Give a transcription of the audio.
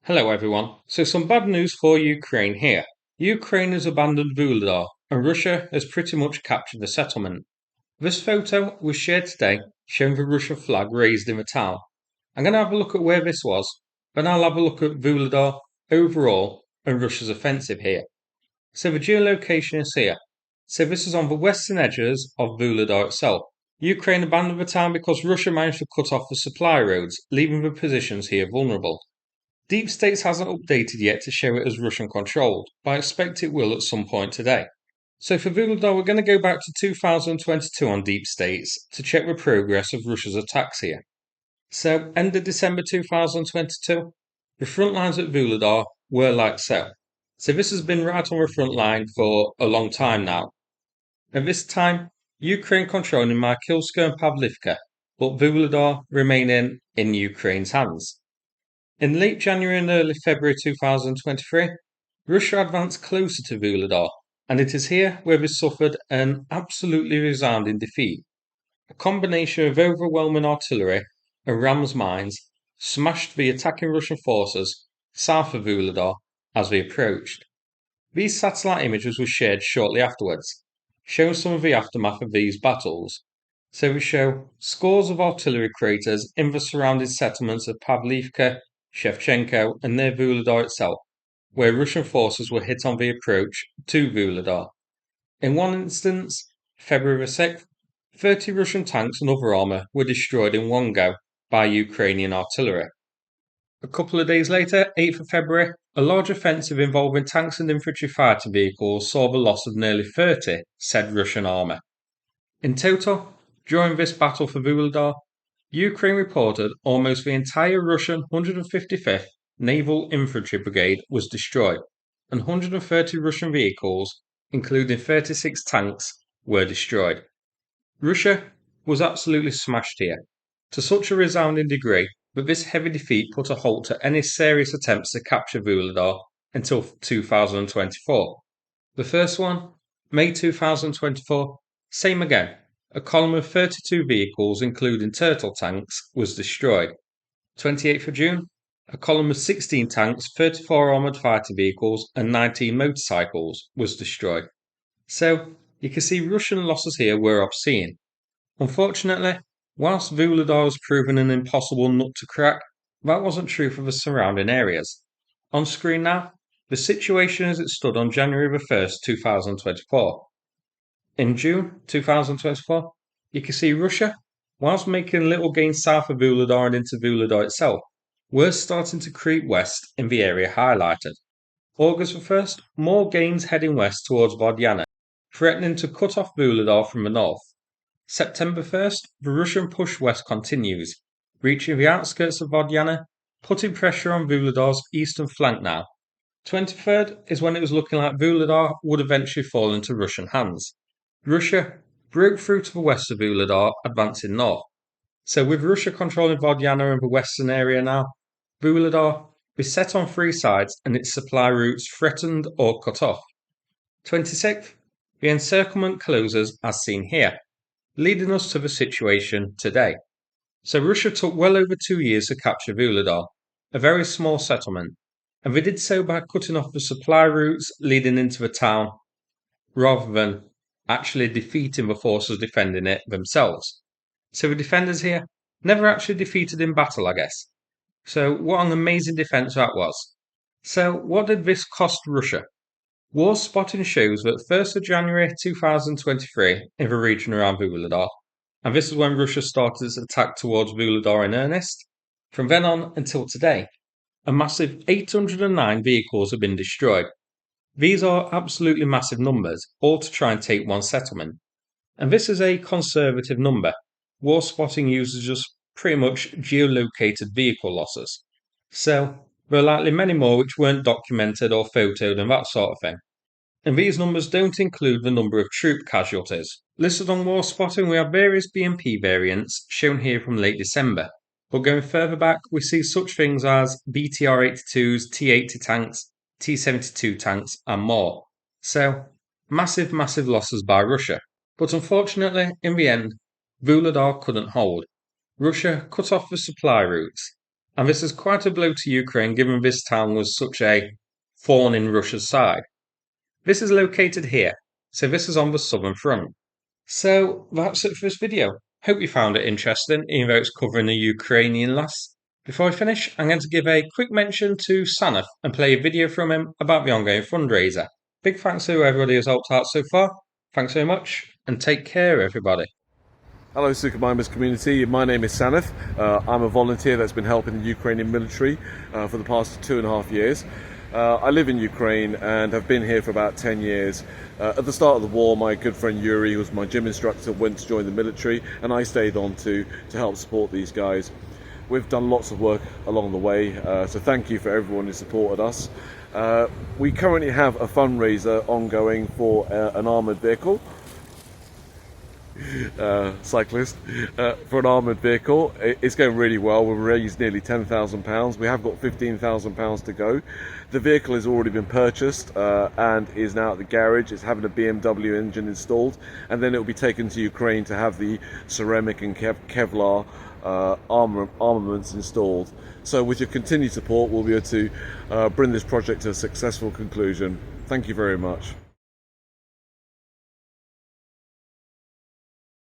Hello everyone. So some bad news for Ukraine here. Ukraine has abandoned Vuhledar and Russia has pretty much captured the settlement. This photo was shared today showing the Russian flag raised in the town. I'm going to have a look at where this was, then I'll have a look at Vuhledar overall and Russia's offensive here. So the geolocation is here. So this is on the western edges of Vuhledar itself. Ukraine abandoned the town because Russia managed to cut off the supply roads, leaving the positions here vulnerable. Deep States hasn't updated yet to show it as Russian controlled, but I expect it will at some point today. So for Vuhledar, we're going to go back to 2022 on Deep States to check the progress of Russia's attacks here. So, end of December 2022, the front lines at Vuhledar were like so. So this has been right on the front line for a long time now. At this time, Ukraine controlling Mykylska and Pavlivka, but Vuhledar remaining in Ukraine's hands. In late January and early February 2023, Russia advanced closer to Vuhledar, and it is here where we suffered an absolutely resounding defeat. A combination of overwhelming artillery and Rams mines smashed the attacking Russian forces south of Vuhledar as we approached. These satellite images were shared shortly afterwards, showing some of the aftermath of these battles. So we show scores of artillery craters in the surrounding settlements of Pavlivka, Shevchenko, and near Vuhledar itself, where Russian forces were hit on the approach to Vuhledar. In one instance, February 6th, 30 Russian tanks and other armour were destroyed in one go by Ukrainian artillery. A couple of days later, 8th of February, a large offensive involving tanks and infantry fighting vehicles saw the loss of nearly 30 said Russian armour. In total, during this battle for Vuhledar, Ukraine reported almost the entire Russian 155th Naval Infantry Brigade was destroyed, and 130 Russian vehicles, including 36 tanks, were destroyed. Russia was absolutely smashed here, to such a resounding degree that this heavy defeat put a halt to any serious attempts to capture Vuhledar until 2024. The first one, May 2024, same again. A column of 32 vehicles, including turtle tanks, was destroyed. 28th of June, a column of 16 tanks, 34 armoured fighting vehicles, and 19 motorcycles was destroyed. So, you can see Russian losses here were obscene. Unfortunately, whilst Vuhledar was proven an impossible nut to crack, that wasn't true for the surrounding areas. On screen now, the situation as it stood on January the 1st, 2024. In June 2024, you can see Russia, whilst making little gains south of Vuhledar and into Vuhledar itself, were starting to creep west in the area highlighted. August the 1st, more gains heading west towards Vodyana, threatening to cut off Vuhledar from the north. September 1st, the Russian push west continues, reaching the outskirts of Vodyana, putting pressure on Vuhledar's eastern flank now. 23rd is when it was looking like Vuhledar would eventually fall into Russian hands. Russia broke through to the west of Vuhledar, advancing north. So with Russia controlling Vodyana and the western area now, Vuhledar beset on three sides and its supply routes threatened or cut off. 26th, the encirclement closes as seen here, leading us to the situation today. So Russia took well over 2 years to capture Vuhledar, a very small settlement, and they did so by cutting off the supply routes leading into the town, rather than actually defeating the forces defending it themselves. So the defenders here never actually defeated in battle, I guess. So what an amazing defence that was. So what did this cost Russia? War spotting shows that 1st of January 2023 in the region around Vuhledar, and this is when Russia started its attack towards Vuhledar in earnest. From then on until today, a massive 809 vehicles have been destroyed. These are absolutely massive numbers, all to try and take one settlement. And this is a conservative number. War spotting uses just pretty much geolocated vehicle losses. So, there are likely many more which weren't documented or photoed and that sort of thing. And these numbers don't include the number of troop casualties. Listed on War Spotting, we have various BMP variants shown here from late December. But going further back, we see such things as BTR-82s, T-80 tanks, T-72 tanks, and more. So, massive losses by Russia. But unfortunately, in the end, Vuhledar couldn't hold. Russia cut off the supply routes, and this is quite a blow to Ukraine given this town was such a thorn in Russia's side. This is located here, so this is on the southern front. So that's it for this video. Hope you found it interesting, even though it's covering the Ukrainian loss. Before I finish, I'm going to give a quick mention to Sanath and play a video from him about the ongoing fundraiser. Big thanks to everybody who's helped out so far. Thanks very much, and take care, everybody. Hello Sukhmimers community, my name is Sanath. I'm a volunteer that's been helping the Ukrainian military for the past 2.5 years. I live in Ukraine and have been here for about 10 years. At the start of the war, my good friend Yuri, who was my gym instructor, went to join the military, and I stayed on to help support these guys. We've done lots of work along the way, so thank you for everyone who supported us. We currently have a fundraiser ongoing for an armoured vehicle. Cyclist for an armoured vehicle. It's going really well. We've raised nearly £10,000. We have got £15,000 to go. The vehicle has already been purchased and is now at the garage. It's having a BMW engine installed, and then it will be taken to Ukraine to have the ceramic and Kevlar armaments installed. So with your continued support, we'll be able to bring this project to a successful conclusion. Thank you very much.